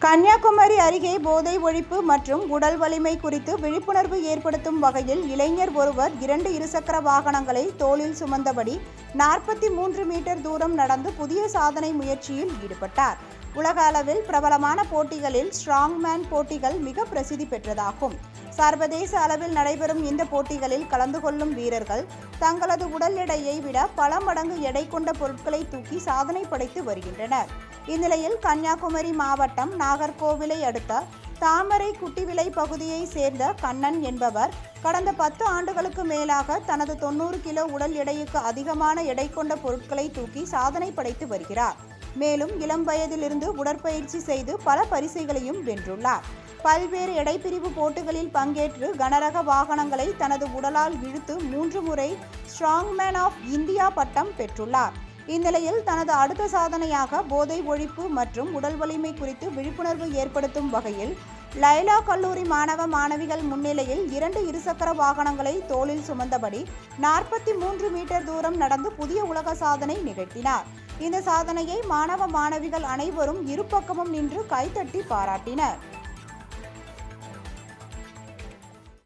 கன்னியாகுமரி அருகே போதை ஒழிப்பு மற்றும் உடல் வலிமை குறித்து விழிப்புணர்வு ஏற்படுத்தும் வகையில் இளைஞர் ஒருவர் 2 இருசக்கர வாகனங்களை தோளில் சுமந்தபடி 43 மீட்டர் தூரம் நடந்து புதிய சாதனை முயற்சியில் ஈடுபட்டார். உலக அளவில் பிரபலமான போட்டிகளில் ஸ்ட்ராங்மேன் போட்டிகள் மிக பிரசித்தி பெற்றதாகும். சர்வதேச அளவில் நடைபெறும் இந்த போட்டிகளில் கலந்து கொள்ளும் வீரர்கள் தங்களது உடல் எடையை விட பல மடங்கு எடை கொண்ட பொருட்களை தூக்கி சாதனை படைத்து வருகின்றனர். இந்நிலையில் கன்னியாகுமரி மாவட்டம் நாகர்கோவிலை அடுத்த தாமரை குட்டிவிலை பகுதியை சேர்ந்த கண்ணன் என்பவர் கடந்த 10 ஆண்டுகளுக்கு மேலாக தனது 90 கிலோ உடல் எடைக்கு அதிகமான எடை கொண்ட பொருட்களை தூக்கி சாதனை படைத்து வருகிறார். மேலும் இளம் வயதிலிருந்து உடற்பயிற்சி செய்து பல பரிசுகளையும் வென்றுள்ளார். பல்வேறு எடைப்பிரிவு போட்டிகளில் பங்கேற்று கனரக வாகனங்களை தனது உடலால் இழுத்து 3 முறை ஸ்ட்ராங்மேன் ஆஃப் இந்தியா பட்டம் பெற்றுள்ளார். இந்நிலையில் தனது அடுத்த சாதனையாக போதை ஒழிப்பு மற்றும் உடல் வலிமை குறித்து விழிப்புணர்வு ஏற்படுத்தும் வகையில் லைலா கல்லூரி மாணவ மாணவிகள் முன்னிலையில் 2 இருசக்கர வாகனங்களை தோளில் சுமந்தபடி 43 மீட்டர் தூரம் நடந்து புதிய உலக சாதனை நிகழ்த்தினார். இந்த சாதனையை மாணவ மாணவிகள் அனைவரும் இருபக்கமும் நின்று கைத்தட்டி பாராட்டினர்.